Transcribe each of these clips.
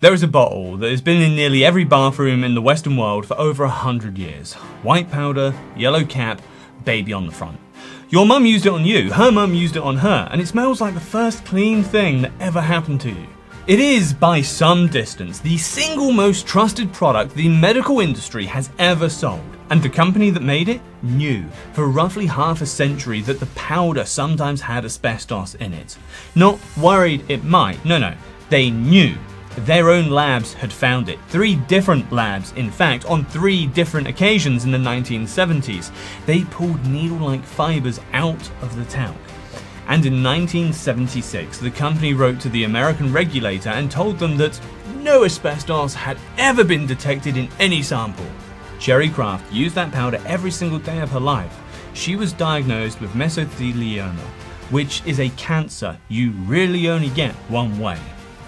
There is a bottle that has been in nearly every bathroom in the Western world for over 100 years. White powder, yellow cap, baby on the front. Your mum used it on you, her mum used it on her, and it smells like the first clean thing that ever happened to you. It is, by some distance, the single most trusted product the medical industry has ever sold. And the company that made it knew for roughly half a century that the powder sometimes had asbestos in it. Not worried it might, no, they knew. Their own labs had found it. 3 different labs, in fact, on 3 different occasions in the 1970s. They pulled needle-like fibers out of the talc. And in 1976, the company wrote to the American regulator and told them that no asbestos had ever been detected in any sample. Sherry Kraft used that powder every single day of her life. She was diagnosed with mesothelioma, which is a cancer you really only get one way.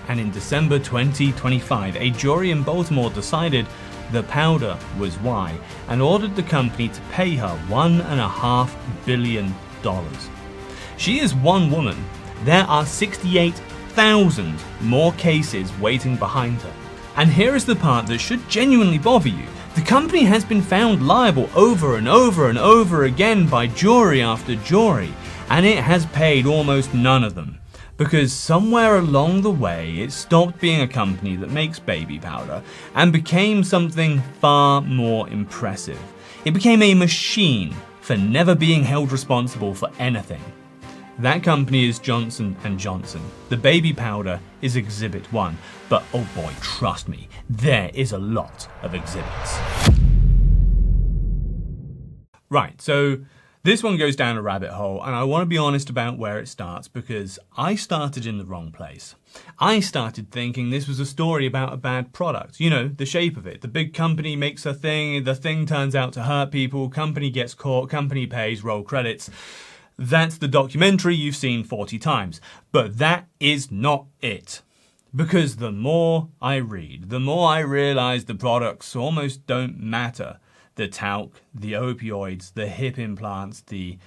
And in December 2025, a jury in Baltimore decided the powder was why and ordered the company to pay her $1.5 billion. She is one woman. There are 68,000 more cases waiting behind her. And here is the part that should genuinely bother you. The company has been found liable over and over and over again by jury after jury, and it has paid almost none of them. Because somewhere along the way, it stopped being a company that makes baby powder and became something far more impressive. It became a machine for never being held responsible for anything. That company is Johnson & Johnson. The baby powder is Exhibit 1, but oh boy, trust me, there is a lot of exhibits. Right, so this one goes down a rabbit hole, and I want to be honest about where it starts because I started in the wrong place. I started thinking this was a story about a bad product. You know, the shape of it. The big company makes a thing, the thing turns out to hurt people, company gets caught, company pays, roll credits. That's the documentary you've seen 40 times. But that is not it. Because the more I read, the more I realize the products almost don't matter. The talc, the opioids, the hip implants, the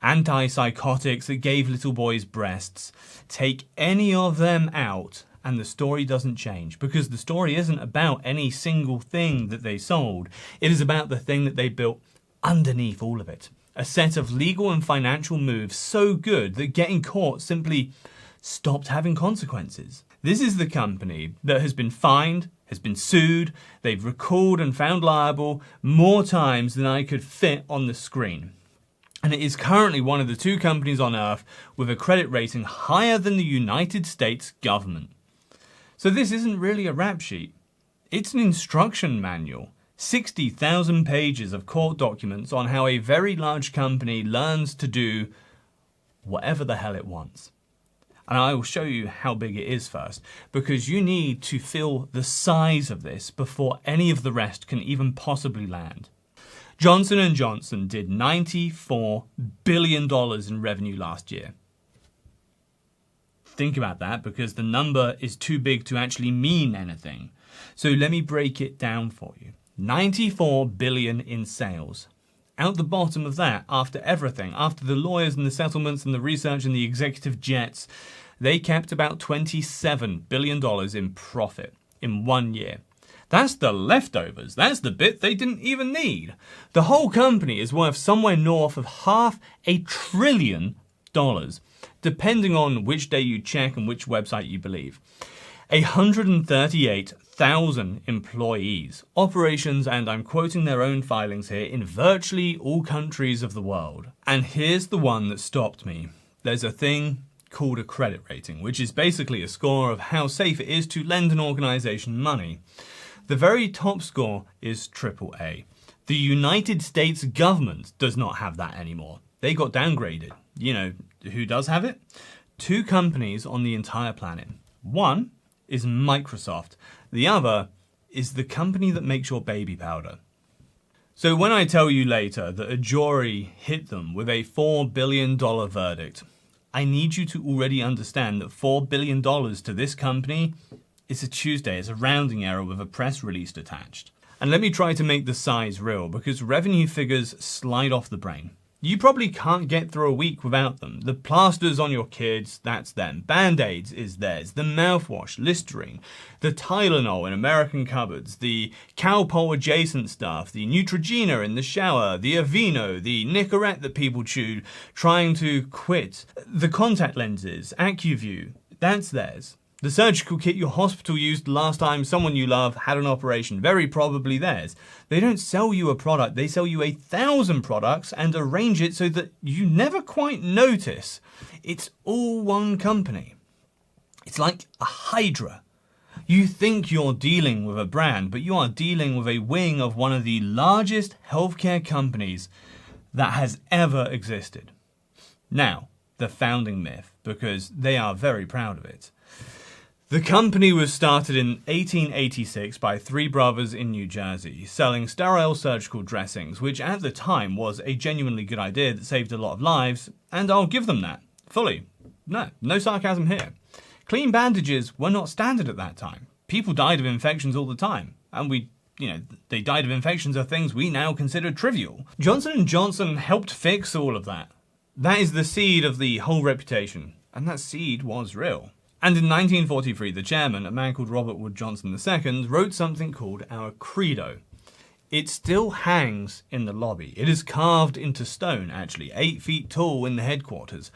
antipsychotics that gave little boys breasts. Take any of them out and the story doesn't change. Because the story isn't about any single thing that they sold. It is about the thing that they built underneath all of it. A set of legal and financial moves so good that getting caught simply stopped having consequences. This is the company that has been fined, has been sued, they've recalled and found liable more times than I could fit on the screen. And it is currently one of the 2 companies on earth with a credit rating higher than the United States government. So this isn't really a rap sheet. It's an instruction manual. 60,000 pages of court documents on how a very large company learns to do whatever the hell it wants. And I will show you how big it is first, because you need to feel the size of this before any of the rest can even possibly land. Johnson & Johnson did $94 billion in revenue last year. Think about that, because the number is too big to actually mean anything. So let me break it down for you. 94 billion in sales. Out the bottom of that, after everything, after the lawyers and the settlements and the research and the executive jets, they kept about $27 billion in profit in 1 year. That's the leftovers. That's the bit they didn't even need. The whole company is worth somewhere north of $500 billion, depending on which day you check and which website you believe. 138,000 employees, operations, and I'm quoting their own filings here, in virtually all countries of the world. And here's the one that stopped me. There's a thing called a credit rating, which is basically a score of how safe it is to lend an organization money. The very top score is AAA. The United States government does not have that anymore. They got downgraded. You know, who does have it? 2 companies on the entire planet. One is Microsoft. The other is the company that makes your baby powder. So when I tell you later that a jury hit them with a $4 billion verdict, I need you to already understand that $4 billion to this company is a Tuesday, it's a rounding error with a press release attached. And let me try to make the size real, because revenue figures slide off the brain. You probably can't get through a week without them. The plasters on your kids, that's them. Band-Aids is theirs. The mouthwash, Listerine, the Tylenol in American cupboards, the Calpol adjacent stuff, the Neutrogena in the shower, the Aveeno, the Nicorette that people chew trying to quit, the contact lenses, AccuView, that's theirs. The surgical kit your hospital used the last time someone you love had an operation, very probably theirs. They don't sell you a product, they sell you 1,000 products and arrange it so that you never quite notice. It's all one company. It's like a hydra. You think you're dealing with a brand, but you are dealing with a wing of one of the largest healthcare companies that has ever existed. Now, the founding myth, because they are very proud of it. The company was started in 1886 by three brothers in New Jersey, selling sterile surgical dressings, which at the time was a genuinely good idea that saved a lot of lives, and I'll give them that, fully. No sarcasm here. Clean bandages were not standard at that time. People died of infections all the time, and they died of infections of things we now consider trivial. Johnson & Johnson helped fix all of that. That is the seed of the whole reputation, and that seed was real. And in 1943, the chairman, a man called Robert Wood Johnson II, wrote something called our Credo. It still hangs in the lobby. It is carved into stone, actually, 8 feet tall in the headquarters.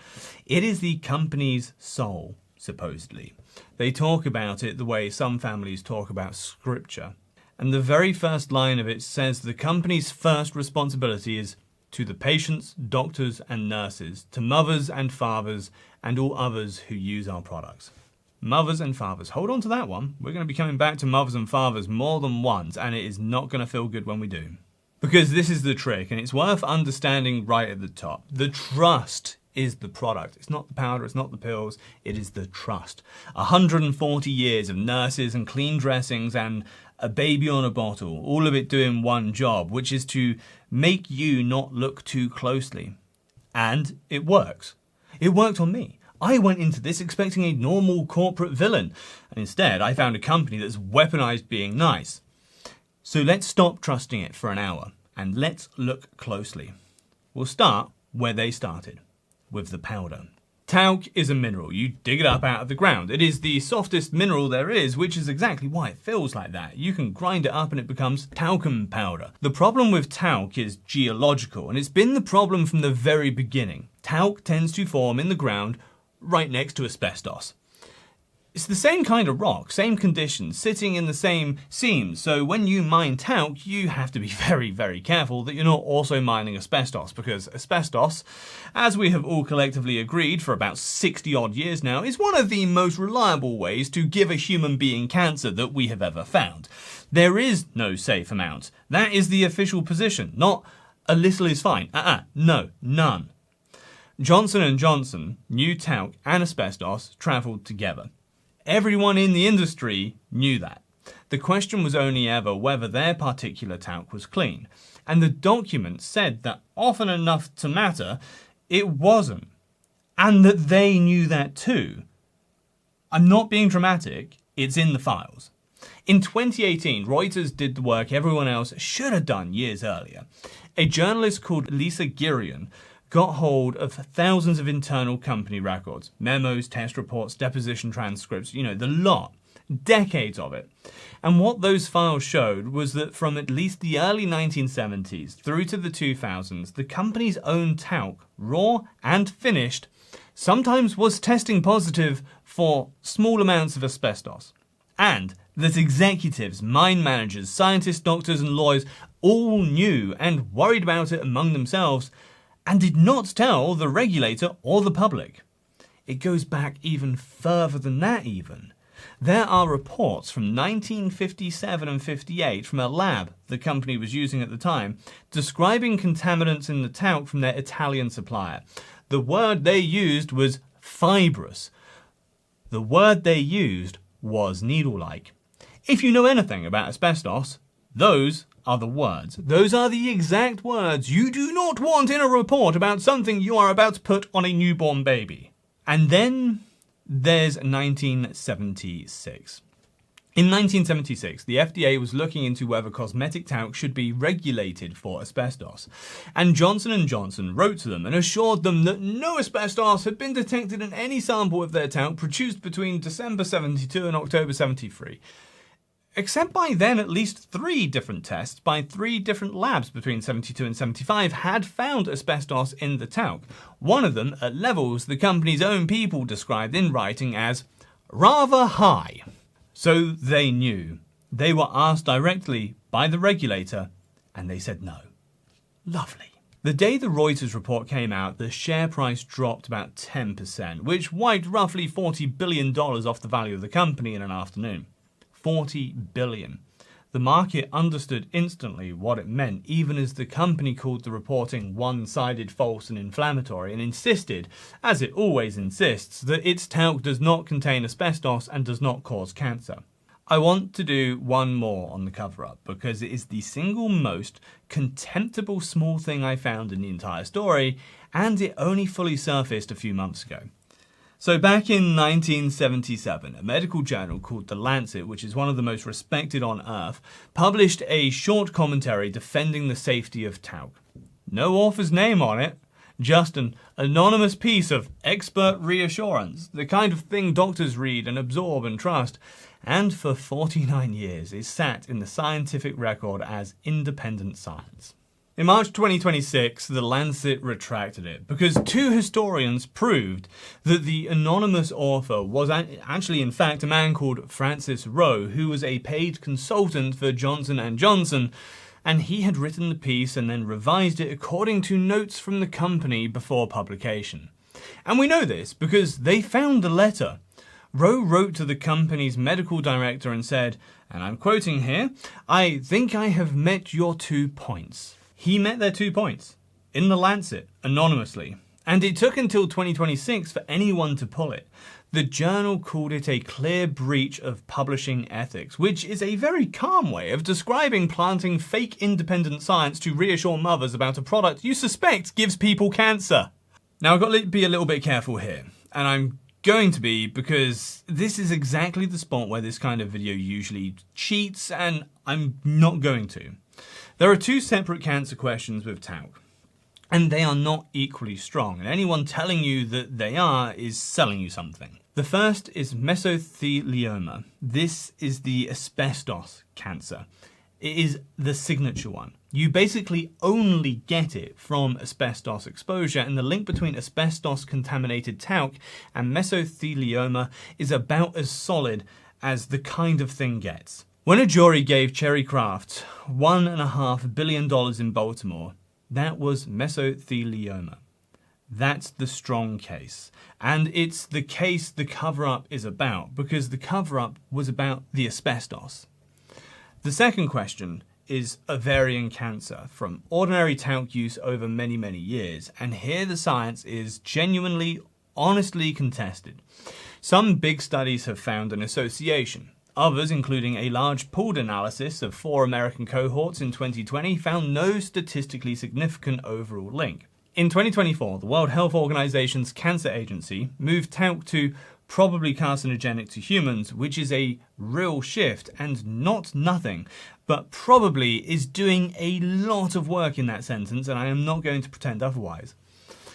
It is the company's soul, supposedly. They talk about it the way some families talk about scripture. And the very first line of it says the company's first responsibility is to the patients, doctors and nurses, to mothers and fathers, and all others who use our products. Mothers and fathers. Hold on to that one. We're going to be coming back to mothers and fathers more than once, and it is not going to feel good when we do. Because this is the trick, and it's worth understanding right at the top. The trust is the product. It's not the powder, it's not the pills, it is the trust. 140 years of nurses and clean dressings and a baby on a bottle, all of it doing one job, which is to make you not look too closely. And it works. It worked on me. I went into this expecting a normal corporate villain, and instead I found a company that's weaponized being nice. So let's stop trusting it for an hour, and let's look closely. We'll start where they started, with the powder. Talc is a mineral. You dig it up out of the ground. It is the softest mineral there is, which is exactly why it feels like that. You can grind it up and it becomes talcum powder. The problem with talc is geological, and it's been the problem from the very beginning. Talc tends to form in the ground right next to asbestos. It's the same kind of rock, same conditions, sitting in the same seams, so when you mine talc, you have to be very, very careful that you're not also mining asbestos, because asbestos, as we have all collectively agreed for about 60 odd years now, is one of the most reliable ways to give a human being cancer that we have ever found. There is no safe amount. That is the official position, not a little is fine. No, none. Johnson & Johnson knew talc and asbestos travelled together. Everyone in the industry knew that. The question was only ever whether their particular talc was clean. And the document said that often enough to matter, it wasn't. And that they knew that too. I'm not being dramatic, it's in the files. In 2018, Reuters did the work everyone else should have done years earlier. A journalist called Lisa Girion got hold of thousands of internal company records, memos, test reports, deposition transcripts, the lot, decades of it. And what those files showed was that from at least the early 1970s through to the 2000s, the company's own talc, raw and finished, sometimes was testing positive for small amounts of asbestos. And that executives, mine managers, scientists, doctors and lawyers all knew and worried about it among themselves, and did not tell the regulator or the public. It goes back even further than that even. There are reports from 1957 and 58 from a lab the company was using at the time, describing contaminants in the talc from their Italian supplier. The word they used was fibrous. The word they used was needle-like. If you know anything about asbestos, those are the words. Those are the exact words you do not want in a report about something you are about to put on a newborn baby. And then there's 1976. In 1976, the FDA was looking into whether cosmetic talc should be regulated for asbestos, and Johnson & Johnson wrote to them and assured them that no asbestos had been detected in any sample of their talc produced between December 72 and October 73. Except by then, at least 3 different tests by 3 different labs between 72 and 75 had found asbestos in the talc, one of them at levels the company's own people described in writing as rather high. So they knew. They were asked directly by the regulator, and they said no. Lovely. The day the Reuters report came out, the share price dropped about 10%, which wiped roughly $40 billion off the value of the company in an afternoon. $40 billion. The market understood instantly what it meant, even as the company called the reporting one-sided, false and inflammatory, and insisted, as it always insists, that its talc does not contain asbestos and does not cause cancer. I want to do one more on the cover-up, because it is the single most contemptible small thing I found in the entire story, and it only fully surfaced a few months ago. So back in 1977, a medical journal called The Lancet, which is one of the most respected on earth, published a short commentary defending the safety of talc. No author's name on it, just an anonymous piece of expert reassurance, the kind of thing doctors read and absorb and trust, and for 49 years it sat in the scientific record as independent science. In March 2026, The Lancet retracted it because 2 historians proved that the anonymous author was actually in fact a man called Francis Rowe, who was a paid consultant for Johnson & Johnson, and he had written the piece and then revised it according to notes from the company before publication. And we know this because they found the letter. Rowe wrote to the company's medical director and said, and I'm quoting here, "I think I have met your 2 points." He met their 2 points in The Lancet, anonymously, and it took until 2026 for anyone to pull it. The journal called it a clear breach of publishing ethics, which is a very calm way of describing planting fake independent science to reassure mothers about a product you suspect gives people cancer. Now I've got to be a little bit careful here, and I'm going to be, because this is exactly the spot where this kind of video usually cheats, and I'm not going to. There are 2 separate cancer questions with talc, and they are not equally strong, and anyone telling you that they are is selling you something. The first is mesothelioma. This is the asbestos cancer. It is the signature one. You basically only get it from asbestos exposure, and the link between asbestos-contaminated talc and mesothelioma is about as solid as the kind of thing gets. When a jury gave Cherry Kraft $1.5 billion in Baltimore, that was mesothelioma. That's the strong case. And it's the case the cover-up is about, because the cover-up was about the asbestos. The second question is ovarian cancer from ordinary talc use over many, many years. And here the science is genuinely, honestly contested. Some big studies have found an association. Others, including a large pooled analysis of 4 American cohorts in 2020, found no statistically significant overall link. In 2024, the World Health Organization's Cancer Agency moved talc to probably carcinogenic to humans, which is a real shift and not nothing, but probably is doing a lot of work in that sentence, and I am not going to pretend otherwise.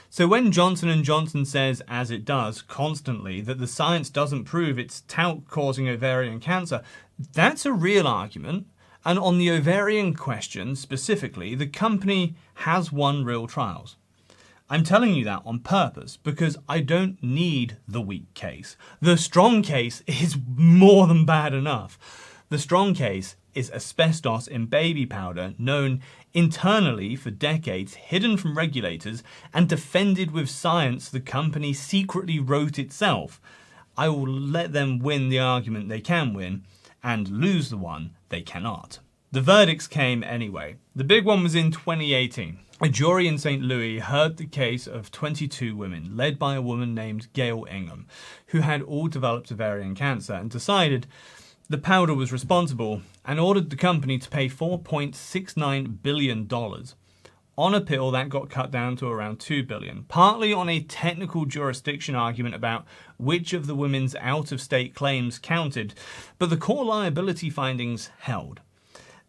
So when Johnson & Johnson says, as it does constantly, that the science doesn't prove it's talc causing ovarian cancer, that's a real argument. And on the ovarian question specifically, the company has won real trials. I'm telling you that on purpose because I don't need the weak case. The strong case is more than bad enough. The strong case is asbestos in baby powder, known internally for decades, hidden from regulators, and defended with science the company secretly wrote itself. I will let them win the argument they can win, and lose the one they cannot. The verdicts came anyway. The big one was in 2018. A jury in St. Louis heard the case of 22 women, led by a woman named Gail Ingham, who had all developed ovarian cancer, and decided the powder was responsible and ordered the company to pay $4.69 billion. on appeal, that got cut down to around $2 billion, partly on a technical jurisdiction argument about which of the women's out-of-state claims counted, but the core liability findings held.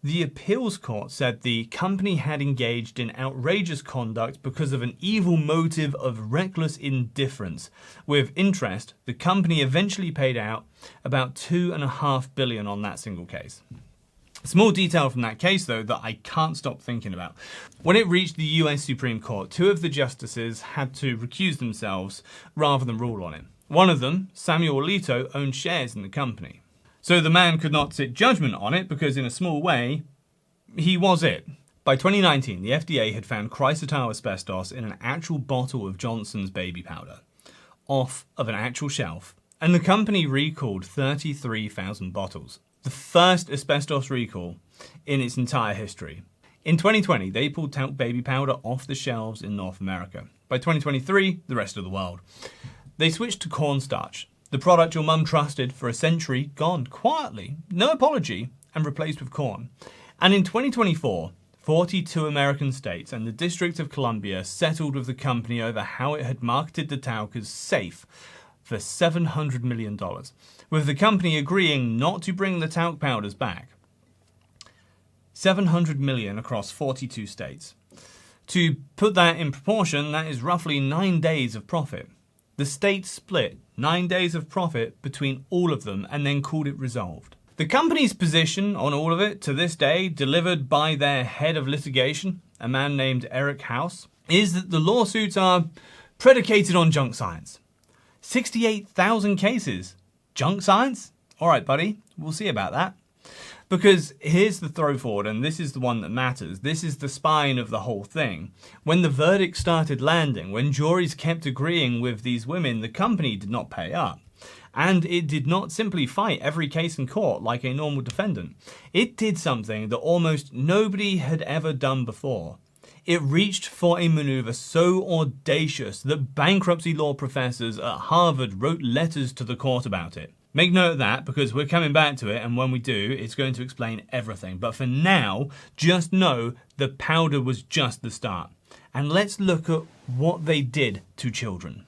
The appeals court said the company had engaged in outrageous conduct because of an evil motive of reckless indifference. With interest, the company eventually paid out about $2.5 billion on that single case. Small detail from that case, though, that I can't stop thinking about. When it reached the US Supreme Court, 2 of the justices had to recuse themselves rather than rule on it. One of them, Samuel Alito, owned shares in the company. So the man could not sit judgment on it because, in a small way, he was it. By 2019, the FDA had found chrysotile asbestos in an actual bottle of Johnson's baby powder, off of an actual shelf, and the company recalled 33,000 bottles. The first asbestos recall in its entire history. In 2020, they pulled talc baby powder off the shelves in North America. By 2023, the rest of the world. They switched to cornstarch, the product your mum trusted for a century, gone quietly, no apology, and replaced with corn. And in 2024, 42 American states and the District of Columbia settled with the company over how it had marketed the talc as safe for $700 million, with the company agreeing not to bring the talc powders back. $700 million across 42 states. To put that in proportion, that is roughly 9 days of profit. The states split 9 days of profit between all of them and then called it resolved. The company's position on all of it to this day, delivered by their head of litigation, a man named Eric House, is that the lawsuits are predicated on junk science. 68,000 cases. Junk science? All right, buddy, we'll see about that. Because here's the throw forward, and this is the one that matters. This is the spine of the whole thing. When the verdict started landing, when juries kept agreeing with these women, the company did not pay up. And it did not simply fight every case in court like a normal defendant. It did something that almost nobody had ever done before. It reached for a maneuver so audacious that bankruptcy law professors at Harvard wrote letters to the court about it. Make note of that because we're coming back to it, and when we do, it's going to explain everything. But for now, just know the powder was just the start. And let's look at what they did to children.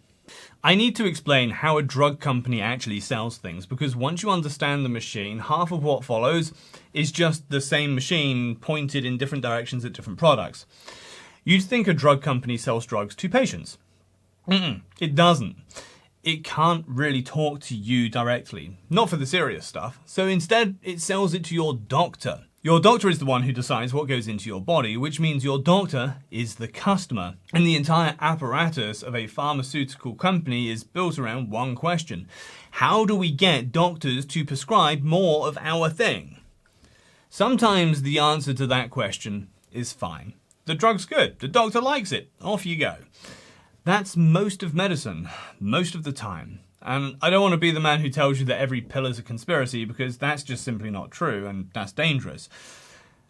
I need to explain how a drug company actually sells things, because once you understand the machine, half of what follows is just the same machine pointed in different directions at different products. You'd think a drug company sells drugs to patients. It doesn't. It can't really talk to you directly, not for the serious stuff. So instead, it sells it to your doctor. Your doctor is the one who decides what goes into your body, which means your doctor is the customer. And the entire apparatus of a pharmaceutical company is built around one question. How do we get doctors to prescribe more of our thing? Sometimes the answer to that question is fine. The drug's good, the doctor likes it, off you go. That's most of medicine, most of the time. And I don't want to be the man who tells you that every pill is a conspiracy, because that's just simply not true, and that's dangerous.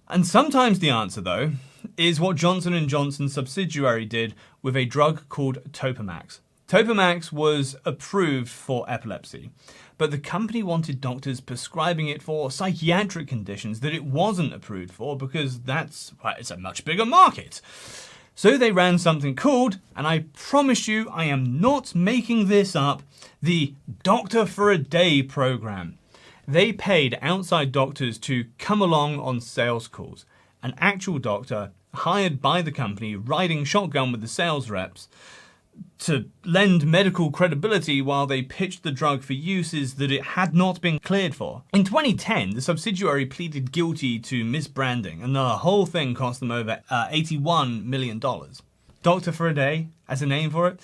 And sometimes the answer, though, is what Johnson & Johnson's subsidiary did with a drug called Topamax. Topamax was approved for epilepsy, but the company wanted doctors prescribing it for psychiatric conditions that it wasn't approved for, because it's a much bigger market. So they ran something called, and I promise you I am not making this up, the Doctor for a Day program. They paid outside doctors to come along on sales calls. An actual doctor hired by the company riding shotgun with the sales reps to lend medical credibility while they pitched the drug for uses that it had not been cleared for. In 2010, the subsidiary pleaded guilty to misbranding, and the whole thing cost them over $81 million. Doctor for a Day, as a name for it?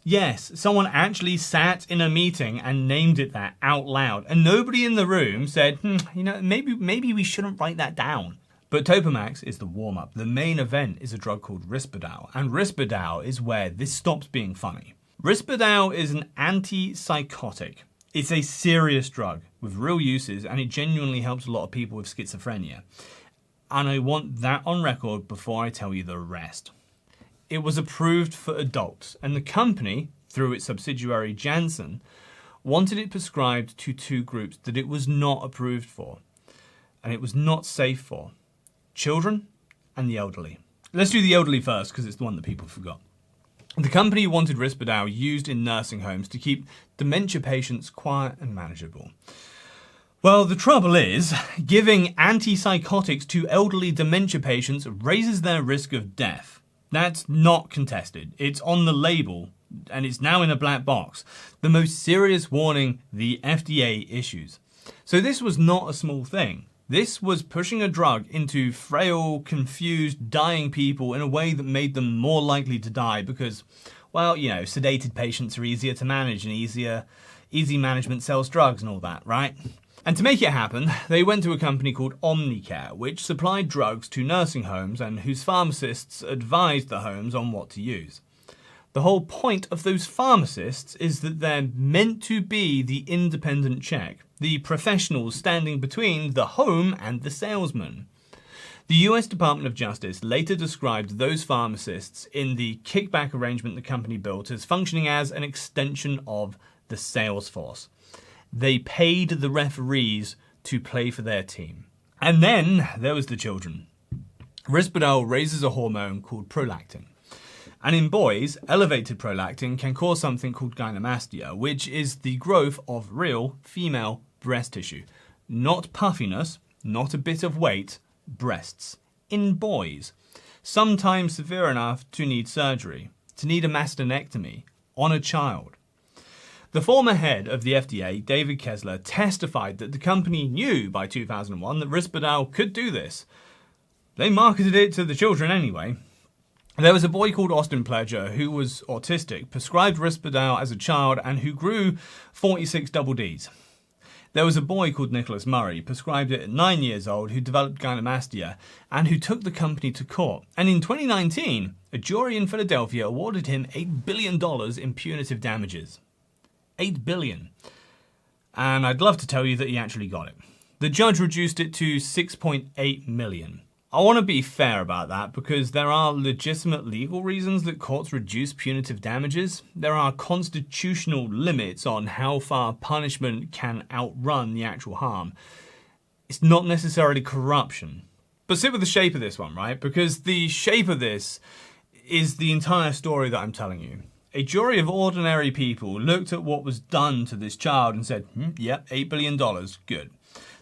Yes, someone actually sat in a meeting and named it that out loud, and nobody in the room said, maybe we shouldn't write that down. But Topamax is the warm-up. The main event is a drug called Risperdal, and Risperdal is where this stops being funny. Risperdal is an antipsychotic. It's a serious drug with real uses, and it genuinely helps a lot of people with schizophrenia. And I want that on record before I tell you the rest. It was approved for adults, and the company, through its subsidiary Janssen, wanted it prescribed to 2 groups that it was not approved for, and it was not safe for: children and the elderly. Let's do the elderly first, because it's the one that people forgot. The company wanted Risperdal used in nursing homes to keep dementia patients quiet and manageable. Well, the trouble is, giving antipsychotics to elderly dementia patients raises their risk of death. That's not contested. It's on the label, and it's now in a black box. The most serious warning the FDA issues. So this was not a small thing. This was pushing a drug into frail, confused, dying people in a way that made them more likely to die because, well, you know, sedated patients are easier to manage and easy management sells drugs and all that, right? And to make it happen, they went to a company called Omnicare, which supplied drugs to nursing homes and whose pharmacists advised the homes on what to use. The whole point of those pharmacists is that they're meant to be the independent check, the professionals standing between the home and the salesman. The US Department of Justice later described those pharmacists in the kickback arrangement the company built as functioning as an extension of the sales force. They paid the referees to play for their team. And then there was the children. Risperdal raises a hormone called prolactin. And in boys, elevated prolactin can cause something called gynecomastia, which is the growth of real female breast tissue. Not puffiness, not a bit of weight, breasts. In boys. Sometimes severe enough to need surgery, to need a mastectomy on a child. The former head of the FDA, David Kessler, testified that the company knew by 2001 that Risperdal could do this. They marketed it to the children anyway. There was a boy called Austin Pledger who was autistic, prescribed Risperdal as a child and who grew 46 double Ds. There was a boy called Nicholas Murray, prescribed it at 9 years old, who developed gynecomastia and who took the company to court. And in 2019, a jury in Philadelphia awarded him $8 billion in punitive damages. $8 billion. And I'd love to tell you that he actually got it. The judge reduced it to $6.8 million. I want to be fair about that because there are legitimate legal reasons that courts reduce punitive damages. There are constitutional limits on how far punishment can outrun the actual harm. It's not necessarily corruption. But sit with the shape of this one, right? Because the shape of this is the entire story that I'm telling you. A jury of ordinary people looked at what was done to this child and said, yep, $8 billion, good.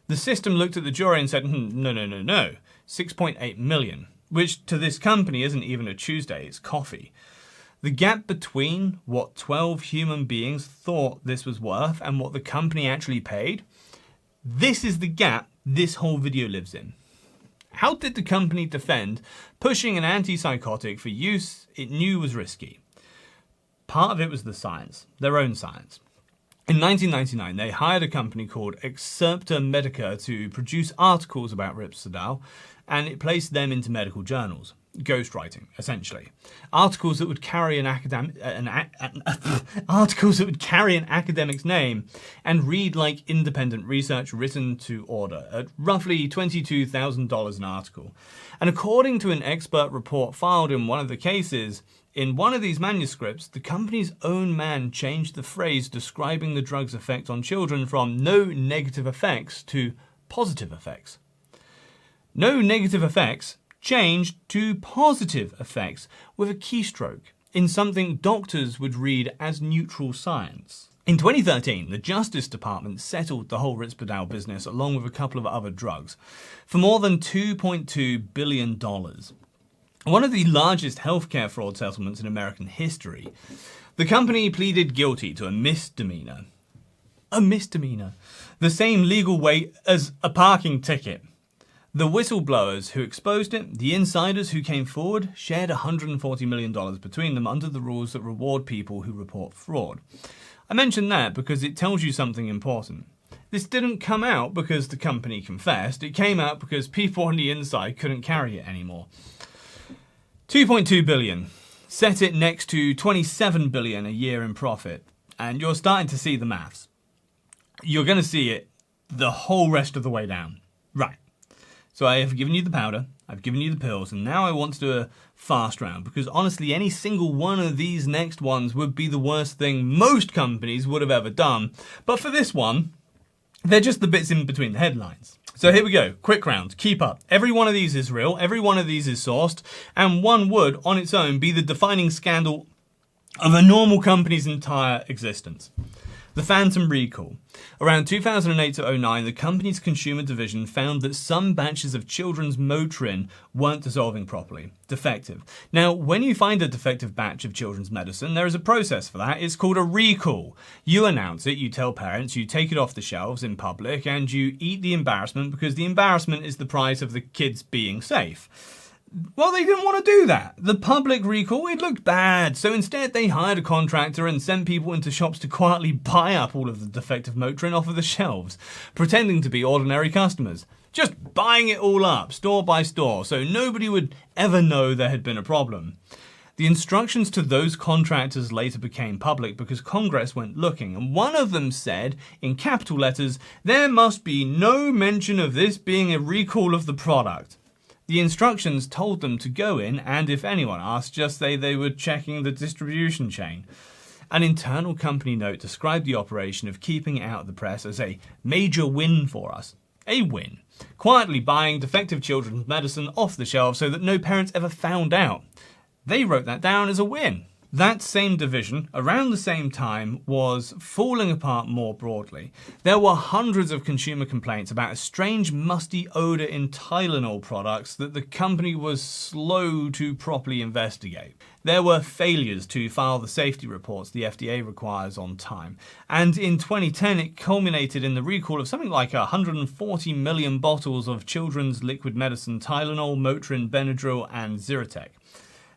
The system looked at the jury and said, no, 6.8 million, which to this company isn't even a Tuesday, it's coffee. The gap between what 12 human beings thought this was worth and what the company actually paid, this is the gap this whole video lives in. How did the company defend pushing an antipsychotic for use it knew was risky? Part of it was the science, their own science. In 1999, they hired a company called Excerpta Medica to produce articles about Risperdal, and it placed them into medical journals. Ghostwriting, essentially. Articles that would carry an academic's name and read like independent research written to order at roughly $22,000 an article. And according to an expert report filed in one of the cases, in one of these manuscripts, the company's own man changed the phrase describing the drug's effect on children from no negative effects to positive effects. No negative effects changed to positive effects with a keystroke in something doctors would read as neutral science. In 2013, the Justice Department settled the whole Risperdal business along with a couple of other drugs for more than $2.2 billion. One of the largest healthcare fraud settlements in American history. The company pleaded guilty to a misdemeanor. A misdemeanor. The same legal weight as a parking ticket. The whistleblowers who exposed it, the insiders who came forward, shared $140 million between them under the rules that reward people who report fraud. I mention that because it tells you something important. This didn't come out because the company confessed. It came out because people on the inside couldn't carry it anymore. 2.2 billion. Set it next to 27 billion a year in profit, and you're starting to see the maths. You're going to see it the whole rest of the way down. Right. So I have given you the powder, I've given you the pills, and now I want to do a fast round, because honestly any single one of these next ones would be the worst thing most companies would have ever done. But for this one, they're just the bits in between the headlines. So here we go, quick round, keep up. Every one of these is real, every one of these is sourced, and one would, on its own, be the defining scandal of a normal company's entire existence. The Phantom Recall. Around 2008 to 09, the company's consumer division found that some batches of children's Motrin weren't dissolving properly. Defective. Now, when you find a defective batch of children's medicine, there is a process for that. It's called a recall. You announce it, you tell parents, you take it off the shelves in public, and you eat the embarrassment because the embarrassment is the price of the kids being safe. Well, they didn't want to do that. The public recall, it looked bad. So instead they hired a contractor and sent people into shops to quietly buy up all of the defective Motrin off of the shelves, pretending to be ordinary customers. Just buying it all up, store by store, so nobody would ever know there had been a problem. The instructions to those contractors later became public because Congress went looking, and one of them said, in capital letters, there must be no mention of this being a recall of the product. The instructions told them to go in and, if anyone asked, just say they were checking the distribution chain. An internal company note described the operation of keeping it out of the press as a major win for us. A win. Quietly buying defective children's medicine off the shelf so that no parents ever found out. They wrote that down as a win. That same division, around the same time, was falling apart more broadly. There were hundreds of consumer complaints about a strange musty odour in Tylenol products that the company was slow to properly investigate. There were failures to file the safety reports the FDA requires on time. And in 2010, it culminated in the recall of something like 140 million bottles of children's liquid medicine Tylenol, Motrin, Benadryl, and Zyrtec.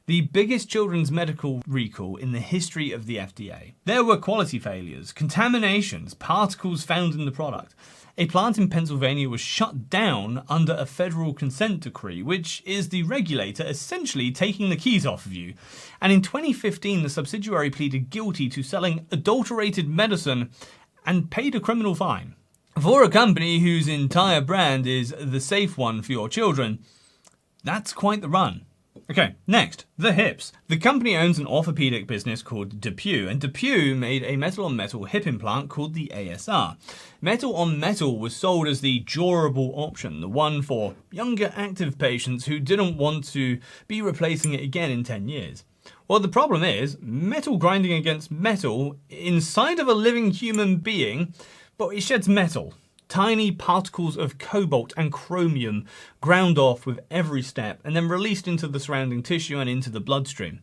The biggest children's medical recall in the history of the FDA. There were quality failures, contaminations, particles found in the product. A plant in Pennsylvania was shut down under a federal consent decree, which is the regulator essentially taking the keys off of you. And in 2015, the subsidiary pleaded guilty to selling adulterated medicine and paid a criminal fine. For a company whose entire brand is the safe one for your children, that's quite the run. Okay, next, the hips. The company owns an orthopedic business called DePuy, and DePuy made a metal-on-metal hip implant called the ASR. Metal-on-metal was sold as the durable option, the one for younger active patients who didn't want to be replacing it again in 10 years. Well, the problem is, metal grinding against metal inside of a living human being, but it sheds metal. Tiny particles of cobalt and chromium ground off with every step and then released into the surrounding tissue and into the bloodstream.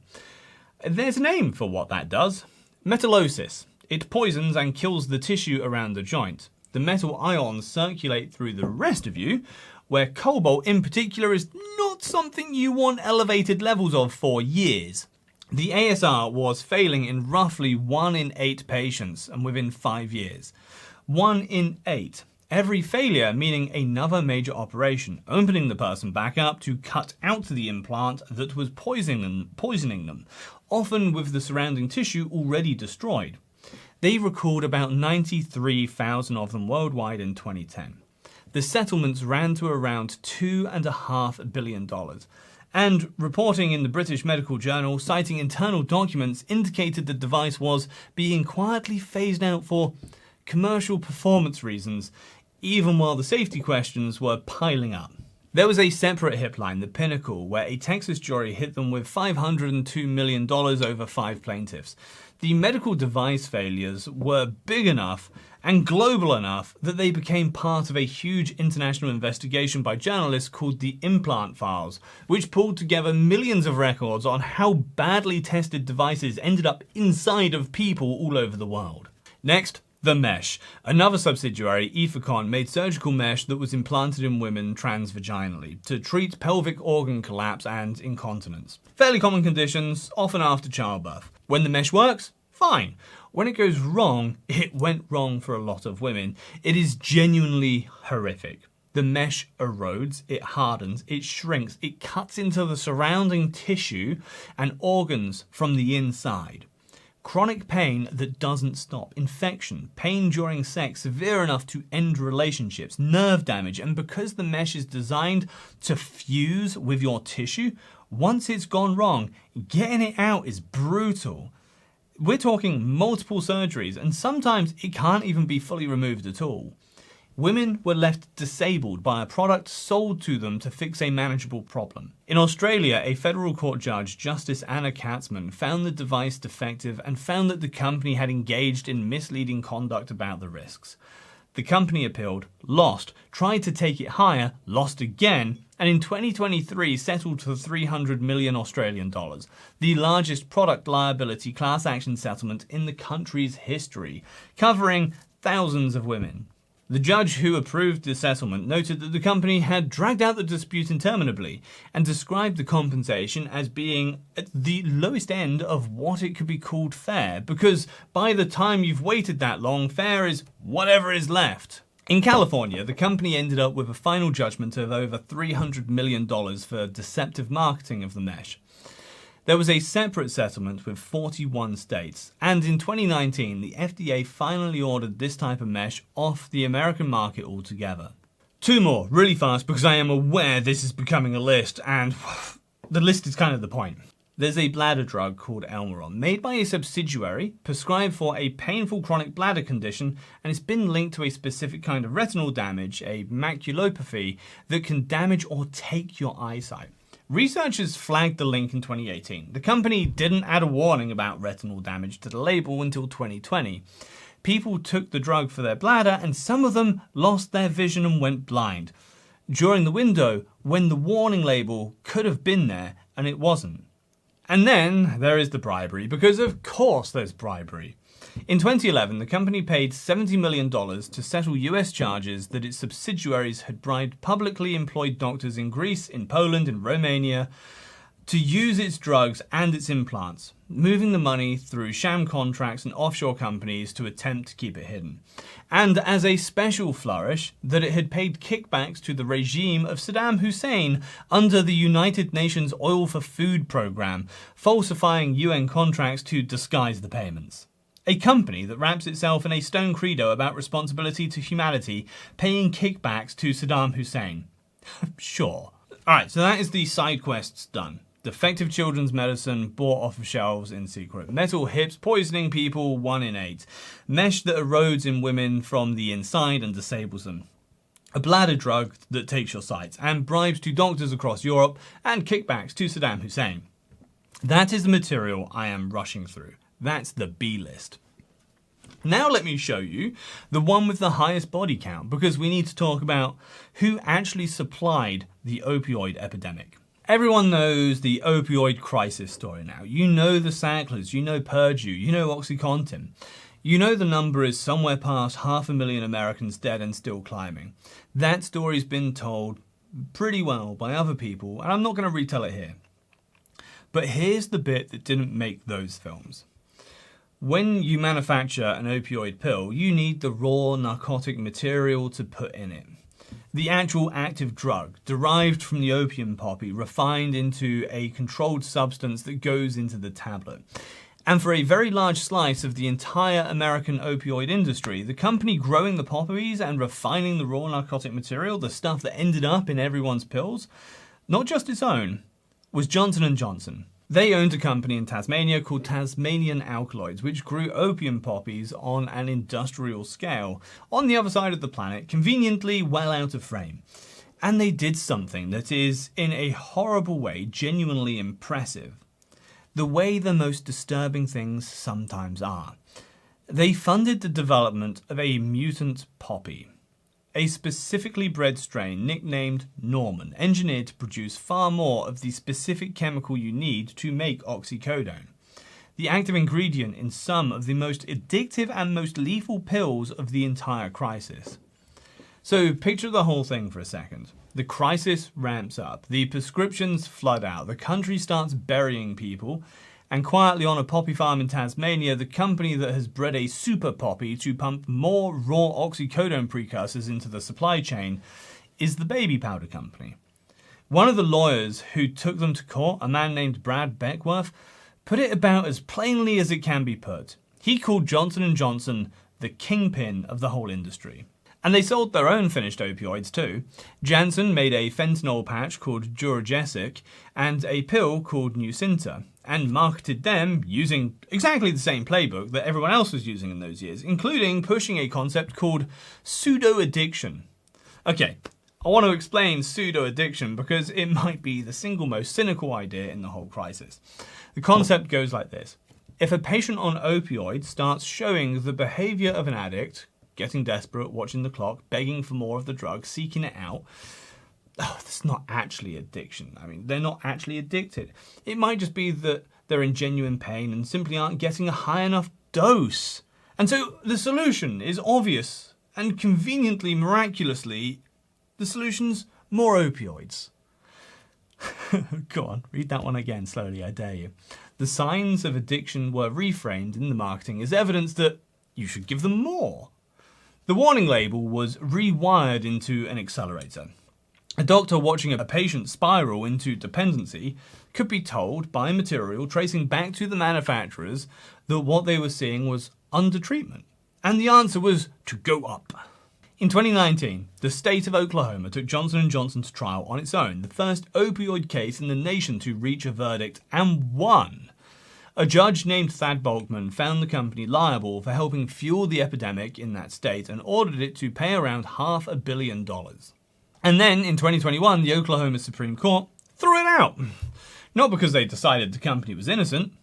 There's a name for what that does. Metallosis. It poisons and kills the tissue around the joint. The metal ions circulate through the rest of you, where cobalt in particular is not something you want elevated levels of for years. The ASR was failing in roughly 1 in 8 patients and within 5 years. 1 in 8. Every failure meaning another major operation, opening the person back up to cut out the implant that was poisoning them, often with the surrounding tissue already destroyed. They recalled about 93,000 of them worldwide in 2010. The settlements ran to around $2.5 billion. And reporting in the British Medical Journal, citing internal documents, indicated the device was being quietly phased out for commercial performance reasons, even while the safety questions were piling up. There was a separate hip line, the Pinnacle, where a Texas jury hit them with $502 million over 5 plaintiffs. The medical device failures were big enough and global enough that they became part of a huge international investigation by journalists called the Implant Files, which pulled together millions of records on how badly tested devices ended up inside of people all over the world. Next, the mesh. Another subsidiary, Ethicon, made surgical mesh that was implanted in women transvaginally to treat pelvic organ collapse and incontinence. Fairly common conditions, often after childbirth. When the mesh works, fine. When it goes wrong, it went wrong for a lot of women. It is genuinely horrific. The mesh erodes, it hardens, it shrinks, it cuts into the surrounding tissue and organs from the inside. Chronic pain that doesn't stop, infection, pain during sex severe enough to end relationships, nerve damage, and because the mesh is designed to fuse with your tissue, once it's gone wrong, getting it out is brutal. We're talking multiple surgeries, and sometimes it can't even be fully removed at all. women were left disabled by a product sold to them to fix a manageable problem. In Australia, a federal court judge, Justice Anna Katzman, found the device defective and found that the company had engaged in misleading conduct about the risks. The company appealed, lost, tried to take it higher, lost again, and in 2023 settled for 300 million Australian dollars, the largest product liability class action settlement in the country's history, covering thousands of women. The judge who approved the settlement noted that the company had dragged out the dispute interminably and described the compensation as being at the lowest end of what it could be called fair, because by the time you've waited that long, fair is whatever is left. In California, the company ended up with a final judgment of over $300 million for deceptive marketing of the mesh. There was a separate settlement with 41 states, and in 2019, the FDA finally ordered this type of mesh off the American market altogether. Two more, really fast, because I am aware this is becoming a list, and the list is kind of the point. There's a bladder drug called Elmeron, made by a subsidiary, prescribed for a painful chronic bladder condition, and it's been linked to a specific kind of retinal damage, a maculopathy, that can damage or take your eyesight. Researchers flagged the link in 2018. The company didn't add a warning about retinal damage to the label until 2020. People took the drug for their bladder and some of them lost their vision and went blind during the window when the warning label could have been there and it wasn't. And then there is the bribery, because of course there's bribery. In 2011, the company paid $70 million to settle US charges that its subsidiaries had bribed publicly employed doctors in Greece, in Poland, and Romania to use its drugs and its implants, moving the money through sham contracts and offshore companies to attempt to keep it hidden. And as a special flourish, that it had paid kickbacks to the regime of Saddam Hussein under the United Nations Oil for Food program, falsifying UN contracts to disguise the payments. A company that wraps itself in a stone credo about responsibility to humanity, paying kickbacks to Saddam Hussein. Sure. Alright, so that is the side quests done. Defective children's medicine bought off of shelves in secret. Metal hips poisoning people 1 in 8. Mesh that erodes in women from the inside and disables them. A bladder drug that takes your sight. And bribes to doctors across Europe and kickbacks to Saddam Hussein. That is the material I am rushing through. That's the B list. Now let me show you the one with the highest body count, because we need to talk about who actually supplied the opioid epidemic. Everyone knows the opioid crisis story now. You know the Sacklers, you know Purdue, you know OxyContin. You know the number is somewhere past 500,000 Americans dead and still climbing. That story's been told pretty well by other people, and I'm not going to retell it here. But here's the bit that didn't make those films. When you manufacture an opioid pill, you need the raw narcotic material to put in it. The actual active drug, derived from the opium poppy, refined into a controlled substance that goes into the tablet. And for a very large slice of the entire American opioid industry, the company growing the poppies and refining the raw narcotic material, the stuff that ended up in everyone's pills, not just its own, was Johnson & Johnson. They owned a company in Tasmania called Tasmanian Alkaloids, which grew opium poppies on an industrial scale, on the other side of the planet, conveniently well out of frame. And they did something that is, in a horrible way, genuinely impressive. The way the most disturbing things sometimes are. They funded the development of a mutant poppy. A specifically bred strain nicknamed Norman, engineered to produce far more of the specific chemical you need to make oxycodone, the active ingredient in some of the most addictive and most lethal pills of the entire crisis. So picture the whole thing for a second. The crisis ramps up, the prescriptions flood out, the country starts burying people, and quietly on a poppy farm in Tasmania, the company that has bred a super poppy to pump more raw oxycodone precursors into the supply chain is the baby powder company. One of the lawyers who took them to court, a man named Brad Beckworth, put it about as plainly as it can be put. He called Johnson & Johnson the kingpin of the whole industry. And they sold their own finished opioids too. Janssen made a fentanyl patch called Duragesic and a pill called Nucynta, and marketed them using exactly the same playbook that everyone else was using in those years, including pushing a concept called pseudoaddiction. Okay, I want to explain pseudoaddiction because it might be the single most cynical idea in the whole crisis. The concept goes like this. If a patient on opioids starts showing the behavior of an addict, getting desperate, watching the clock, begging for more of the drug, seeking it out, that's not actually addiction. I mean, they're not actually addicted. It might just be that they're in genuine pain and simply aren't getting a high enough dose. And so the solution is obvious, and conveniently, miraculously, the solution's more opioids. Go on, read that one again slowly, I dare you. The signs of addiction were reframed in the marketing as evidence that you should give them more. The warning label was rewired into an accelerator. A doctor watching a patient spiral into dependency could be told by material tracing back to the manufacturers that what they were seeing was under-treatment. And the answer was to go up. In 2019, the state of Oklahoma took Johnson & Johnson to trial on its own, the first opioid case in the nation to reach a verdict, and won. A judge named Thad Bolkman found the company liable for helping fuel the epidemic in that state and ordered it to pay around $500 million. And then, in 2021, the Oklahoma Supreme Court threw it out. Not because they decided the company was innocent.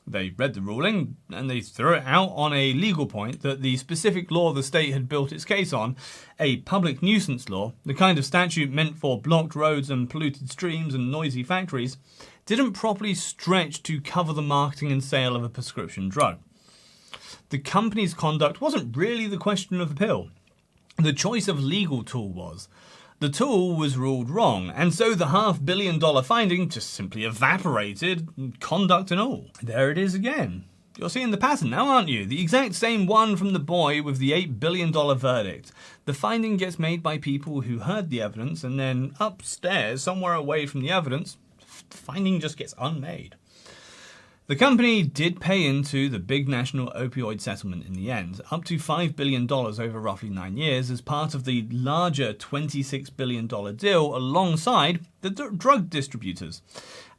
They read the ruling and they threw it out on a legal point that the specific law the state had built its case on, a public nuisance law, the kind of statute meant for blocked roads and polluted streams and noisy factories, didn't properly stretch to cover the marketing and sale of a prescription drug. The company's conduct wasn't really the question of appeal. The choice of legal tool was. The tool was ruled wrong, and so the $500 million finding just simply evaporated, conduct and all. There it is again. You're seeing the pattern now, aren't you? The exact same one from the boy with the $8 billion verdict. The finding gets made by people who heard the evidence, and then upstairs, somewhere away from the evidence, the finding just gets unmade. The company did pay into the big national opioid settlement in the end, up to $5 billion over roughly 9 years as part of the larger $26 billion deal alongside the drug distributors.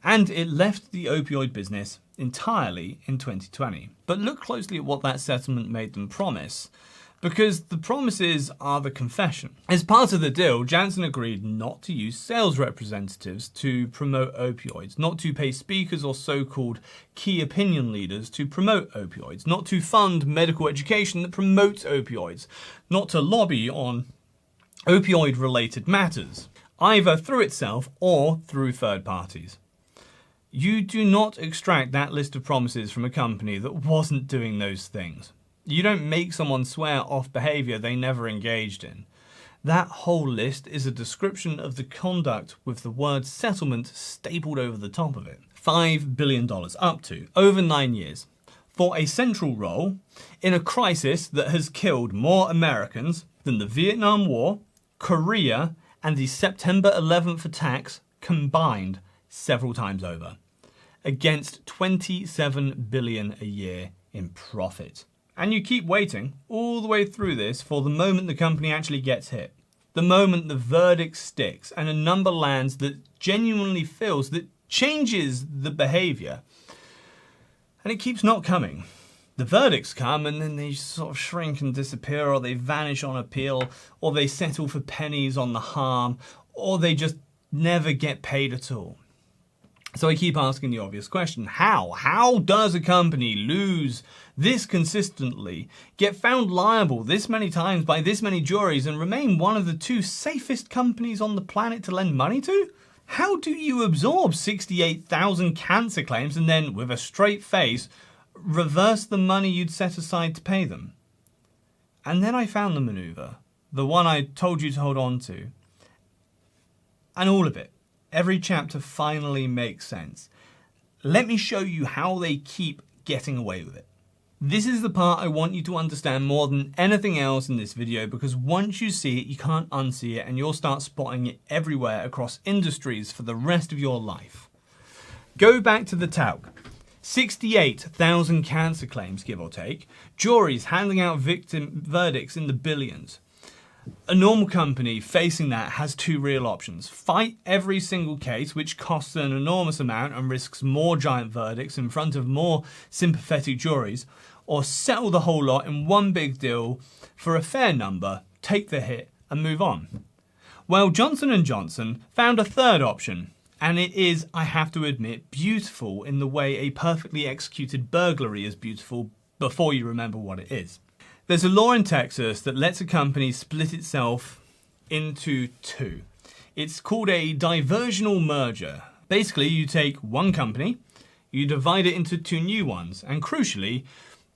And it left the opioid business entirely in 2020. But look closely at what that settlement made them promise, because the promises are the confession. As part of the deal, Janssen agreed not to use sales representatives to promote opioids, not to pay speakers or so-called key opinion leaders to promote opioids, not to fund medical education that promotes opioids, not to lobby on opioid-related matters, either through itself or through third parties. You do not extract that list of promises from a company that wasn't doing those things. You don't make someone swear off behavior they never engaged in. That whole list is a description of the conduct with the word settlement stapled over the top of it. $5 billion up to, over 9 years, for a central role in a crisis that has killed more Americans than the Vietnam War, Korea, and the September 11th attacks combined several times over, against $27 billion a year in profit. And you keep waiting all the way through this for the moment the company actually gets hit. The moment the verdict sticks and a number lands that genuinely feels, that changes the behavior. And it keeps not coming. The verdicts come and then they sort of shrink and disappear, or they vanish on appeal, or they settle for pennies on the harm, or they just never get paid at all. So I keep asking the obvious question, how? How does a company lose this consistently, get found liable this many times by this many juries, and remain one of the 2 safest companies on the planet to lend money to? How do you absorb 68,000 cancer claims and then, with a straight face, reverse the money you'd set aside to pay them? And then I found the maneuver, the one I told you to hold on to. And all of it. Every chapter finally makes sense. Let me show you how they keep getting away with it. This is the part I want you to understand more than anything else in this video, because once you see it, you can't unsee it, and you'll start spotting it everywhere across industries for the rest of your life. Go back to the talc. 68,000 cancer claims, give or take. Juries handing out victim verdicts in the billions. A normal company facing that has two real options. Fight every single case, which costs an enormous amount and risks more giant verdicts in front of more sympathetic juries, or settle the whole lot in one big deal for a fair number, take the hit and move on. Well, Johnson & Johnson found a third option, and it is, I have to admit, beautiful in the way a perfectly executed burglary is beautiful before you remember what it is. There's a law in Texas that lets a company split itself into two. It's called a diversional merger. Basically, you take one company, you divide it into two new ones, and crucially,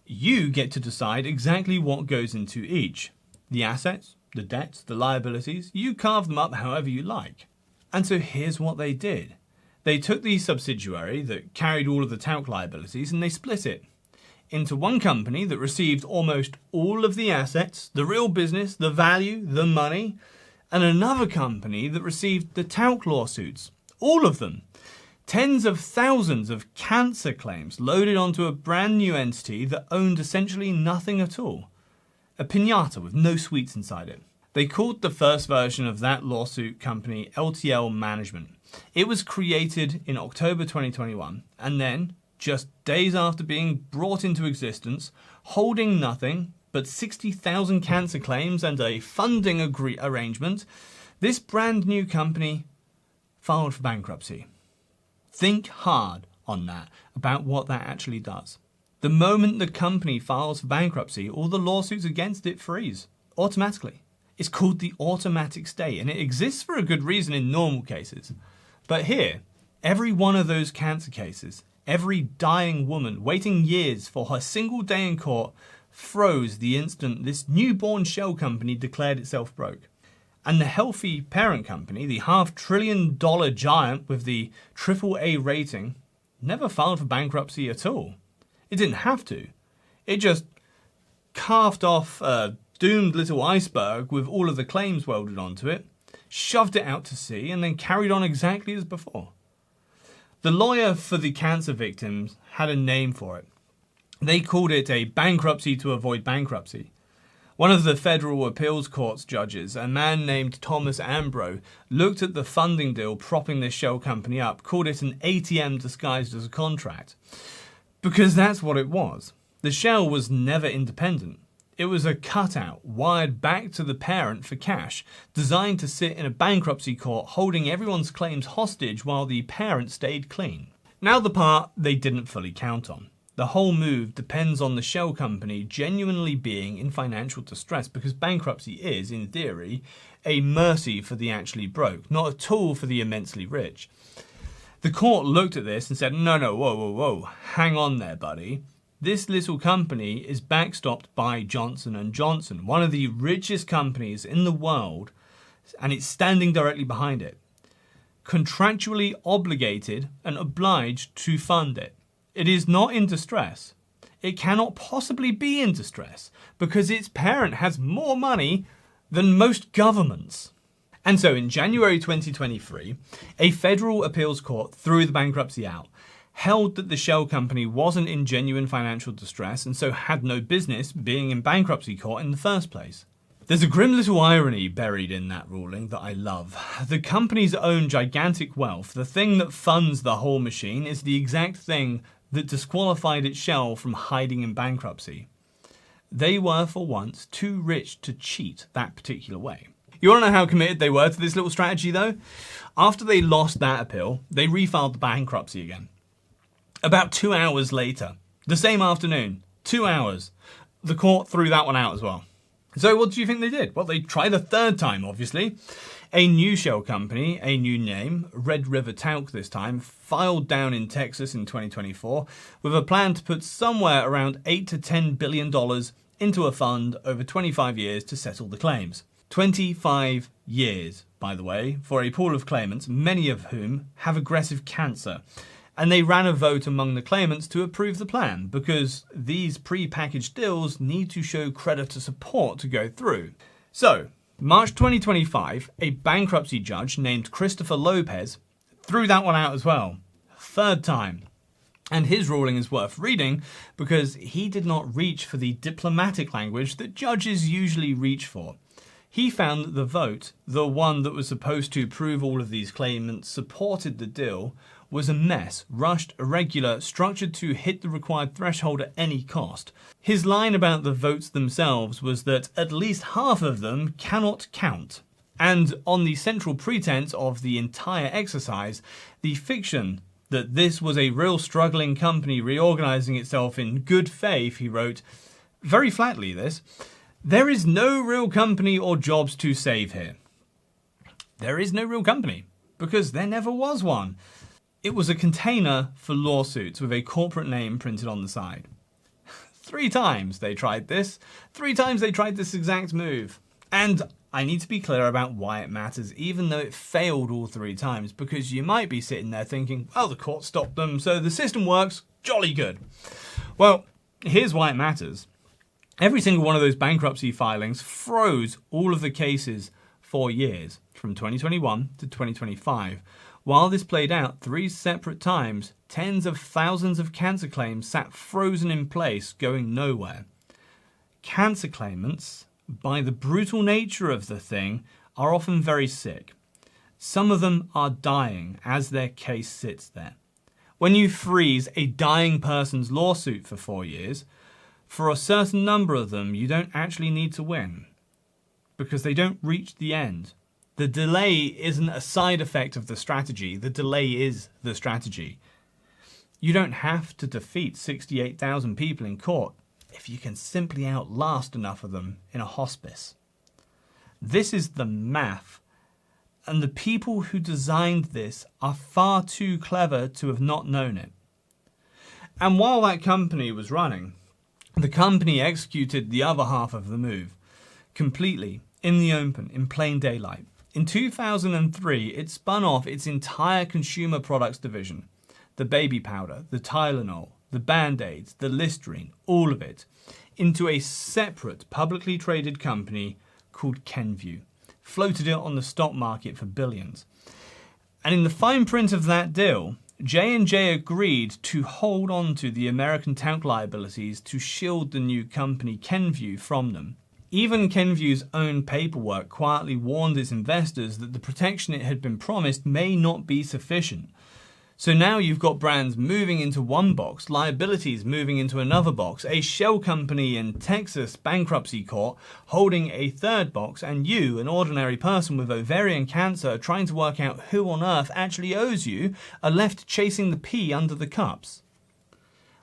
you get to decide exactly what goes into each. The assets, the debts, the liabilities, you carve them up however you like. And so here's what they did. They took the subsidiary that carried all of the talc liabilities and they split it into one company that received almost all of the assets, the real business, the value, the money, and another company that received the talc lawsuits, all of them. Tens of thousands of cancer claims loaded onto a brand new entity that owned essentially nothing at all. A piñata with no sweets inside it. They called the first version of that lawsuit company LTL Management. It was created in October 2021, and then, just days after being brought into existence, holding nothing but 60,000 cancer claims and a funding arrangement, this brand new company filed for bankruptcy. Think hard on that, about what that actually does. The moment the company files for bankruptcy, all the lawsuits against it freeze, automatically. It's called the automatic stay, and it exists for a good reason in normal cases. But here, every one of those cancer cases, every dying woman waiting years for her single day in court, froze the instant this newborn shell company declared itself broke. And the healthy parent company, the $500 billion giant with the AAA rating, never filed for bankruptcy at all. It didn't have to. It just carved off a doomed little iceberg with all of the claims welded onto it, shoved it out to sea, and then carried on exactly as before. The lawyer for the cancer victims had a name for it. They called it a bankruptcy to avoid bankruptcy. One of the federal appeals court's judges, a man named Thomas Ambro, looked at the funding deal propping this shell company up, called it an ATM disguised as a contract. Because that's what it was. The shell was never independent. It was a cutout wired back to the parent for cash, designed to sit in a bankruptcy court holding everyone's claims hostage while the parent stayed clean. Now the part they didn't fully count on. The whole move depends on the shell company genuinely being in financial distress, because bankruptcy is, in theory, a mercy for the actually broke, not a tool for the immensely rich. The court looked at this and said, no, whoa, hang on there, buddy. This little company is backstopped by Johnson & Johnson, one of the richest companies in the world, and it's standing directly behind it. Contractually obligated and obliged to fund it. It is not in distress. It cannot possibly be in distress because its parent has more money than most governments. And so in January 2023, a federal appeals court threw the bankruptcy out, held that the shell company wasn't in genuine financial distress and so had no business being in bankruptcy court in the first place. There's a grim little irony buried in that ruling that I love. The company's own gigantic wealth, the thing that funds the whole machine, is the exact thing that disqualified its shell from hiding in bankruptcy. They were, for once, too rich to cheat that particular way. You want to know how committed they were to this little strategy, though? After they lost that appeal, they refiled the bankruptcy again. About 2 hours later, the same afternoon, 2 hours, the court threw that one out as well. So what do you think they did? Well, they tried a third time, obviously. A new shell company, a new name, Red River Talc this time, filed down in Texas in 2024 with a plan to put somewhere around $8 to $10 billion into a fund over 25 years to settle the claims. 25 years, by the way, for a pool of claimants, many of whom have aggressive cancer. And they ran a vote among the claimants to approve the plan because these pre-packaged deals need to show creditor support to go through. So, March 2025, a bankruptcy judge named Christopher Lopez threw that one out as well. Third time. And his ruling is worth reading because he did not reach for the diplomatic language that judges usually reach for. He found that the vote, the one that was supposed to prove all of these claimants supported the deal, was a mess, rushed, irregular, structured to hit the required threshold at any cost. His line about the votes themselves was that at least half of them cannot count. And on the central pretense of the entire exercise, the fiction that this was a real struggling company reorganizing itself in good faith, he wrote, very flatly this, there is no real company or jobs to save here. There is no real company, because there never was one. It was a container for lawsuits with a corporate name printed on the side. 3 times they tried this. 3 times they tried this exact move. And I need to be clear about why it matters, even though it failed all 3 times, because you might be sitting there thinking, well, the court stopped them, so the system works, jolly good. Well, here's why it matters. Every single one of those bankruptcy filings froze all of the cases for years, from 2021 to 2025. While this played out 3 separate times, tens of thousands of cancer claims sat frozen in place, going nowhere. Cancer claimants, by the brutal nature of the thing, are often very sick. Some of them are dying as their case sits there. When you freeze a dying person's lawsuit for 4 years, for a certain number of them, you don't actually need to win, because they don't reach the end. The delay isn't a side effect of the strategy. The delay is the strategy. You don't have to defeat 68,000 people in court if you can simply outlast enough of them in a hospice. This is the math. And the people who designed this are far too clever to have not known it. And while that company was running, the company executed the other half of the move, completely, in the open, in plain daylight. In 2003, it spun off its entire consumer products division. The baby powder, the Tylenol, the Band-Aids, the Listerine, all of it, into a separate publicly traded company called Kenvue. Floated it on the stock market for billions. And in the fine print of that deal, J&J agreed to hold on to the American talc liabilities to shield the new company Kenvue from them. Even Kenvue's own paperwork quietly warned its investors that the protection it had been promised may not be sufficient. So now you've got brands moving into one box, liabilities moving into another box, a shell company in Texas bankruptcy court holding a third box, and you, an ordinary person with ovarian cancer trying to work out who on earth actually owes you, are left chasing the pea under the cups.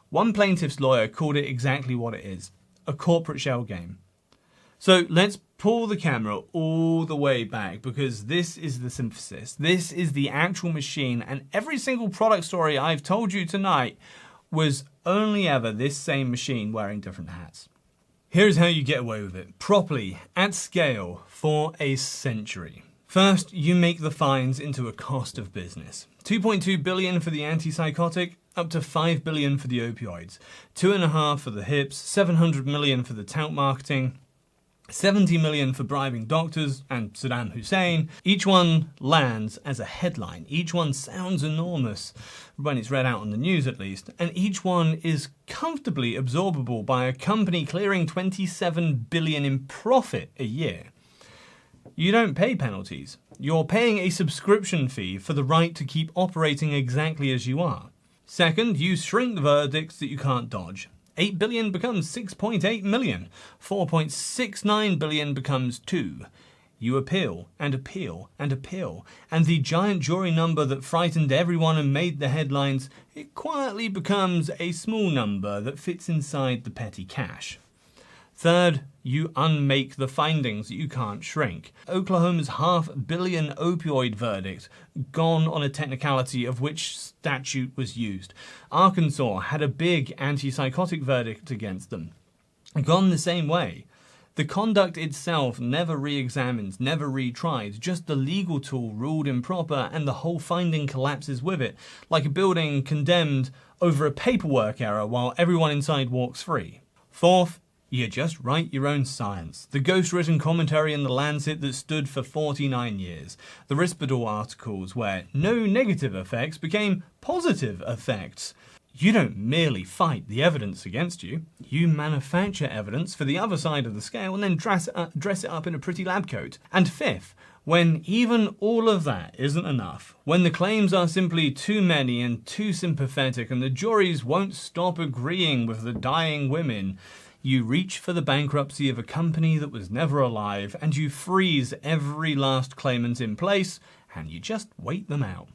One plaintiff's lawyer called it exactly what it is, a corporate shell game. So let's pull the camera all the way back, because this is the synthesis. This is the actual machine, and every single product story I've told you tonight was only ever this same machine wearing different hats. Here's how you get away with it, properly, at scale, for a century. First, you make the fines into a cost of business. $2.2 billion for the antipsychotic, up to $5 billion for the opioids, $2.5 billion for the hips, $700 million for the talc marketing, $70 million for bribing doctors and Saddam Hussein. Each one lands as a headline. Each one sounds enormous, when it's read out on the news at least, and each one is comfortably absorbable by a company clearing $27 billion in profit a year. You don't pay penalties. You're paying a subscription fee for the right to keep operating exactly as you are. Second, you shrink the verdicts that you can't dodge. 8 billion becomes 6.8 million. 4.69 billion becomes 2. You appeal and appeal and appeal, and the giant jury number that frightened everyone and made the headlines, it quietly becomes a small number that fits inside the petty cash. Third, you unmake the findings that you can't shrink. Oklahoma's $500 million opioid verdict, gone on a technicality of which statute was used. Arkansas had a big antipsychotic verdict against them, gone the same way. The conduct itself never re-examined, never retried, just the legal tool ruled improper and the whole finding collapses with it, like a building condemned over a paperwork error while everyone inside walks free. Fourth, you just write your own science. The ghost-written commentary in The Lancet that stood for 49 years. The Risperdal articles where no negative effects became positive effects. You don't merely fight the evidence against you, you manufacture evidence for the other side of the scale and then dress it up in a pretty lab coat. And fifth, when even all of that isn't enough, when the claims are simply too many and too sympathetic and the juries won't stop agreeing with the dying women, you reach for the bankruptcy of a company that was never alive and you freeze every last claimant in place and you just wait them out.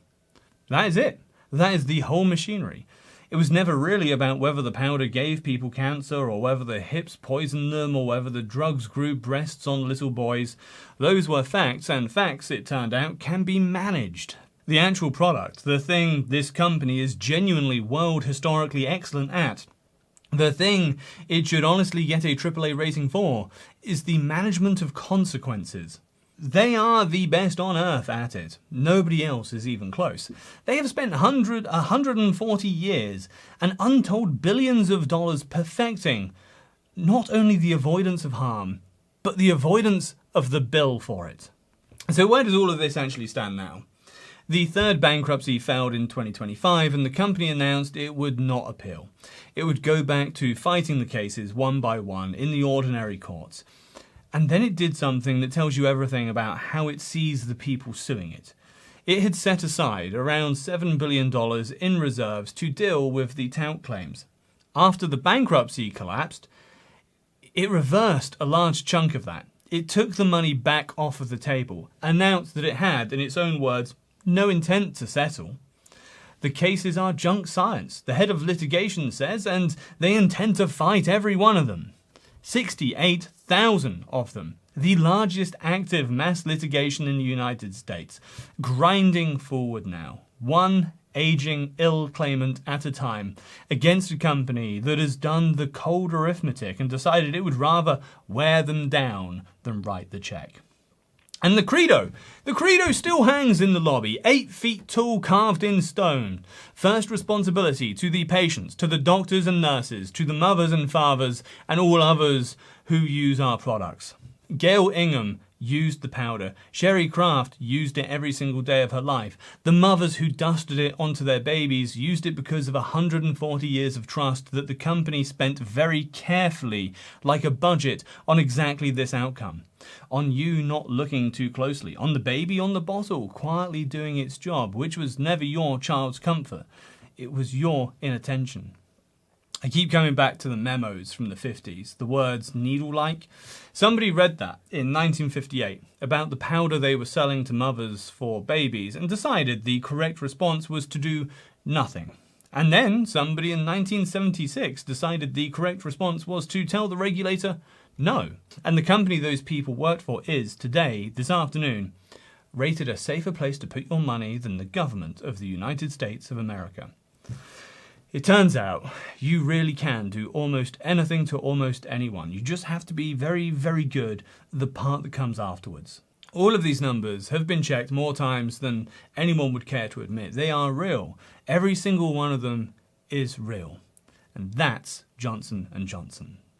That is it. That is the whole machinery. It was never really about whether the powder gave people cancer or whether the hips poisoned them or whether the drugs grew breasts on little boys. Those were facts, and facts, it turned out, can be managed. The actual product, the thing this company is genuinely world historically excellent at, the thing it should honestly get a AAA rating for, is the management of consequences. They are the best on earth at it. Nobody else is even close. They have spent 140 years and untold billions of dollars perfecting not only the avoidance of harm, but the avoidance of the bill for it. So where does all of this actually stand now? The third bankruptcy failed in 2025 and the company announced it would not appeal. It would go back to fighting the cases one by one in the ordinary courts. And then it did something that tells you everything about how it sees the people suing it. It had set aside around $7 billion in reserves to deal with the talc claims. After the bankruptcy collapsed, it reversed a large chunk of that. It took the money back off of the table, announced that it had, in its own words, no intent to settle. The cases are junk science, the head of litigation says, and they intend to fight every one of them. 68,000 of them, the largest active mass litigation in the United States, grinding forward now, one aging ill claimant at a time, against a company that has done the cold arithmetic and decided it would rather wear them down than write the check. And the Credo still hangs in the lobby, 8 feet tall, carved in stone. First responsibility to the patients, to the doctors and nurses, to the mothers and fathers, and all others who use our products. Gail Ingham used the powder. Sherry Kraft used it every single day of her life. The mothers who dusted it onto their babies used it because of 140 years of trust that the company spent very carefully, like a budget, on exactly this outcome. On you not looking too closely, on the baby on the bottle quietly doing its job, which was never your child's comfort. It was your inattention. I keep coming back to the memos from the 50s, the words needle-like. Somebody read that in 1958 about the powder they were selling to mothers for babies and decided the correct response was to do nothing. And then somebody in 1976 decided the correct response was to tell the regulator no. And the company those people worked for is, today, this afternoon, rated a safer place to put your money than the government of the United States of America. It turns out you really can do almost anything to almost anyone. You just have to be very, very good at the part that comes afterwards. All of these numbers have been checked more times than anyone would care to admit. They are real. Every single one of them is real. And that's Johnson & Johnson.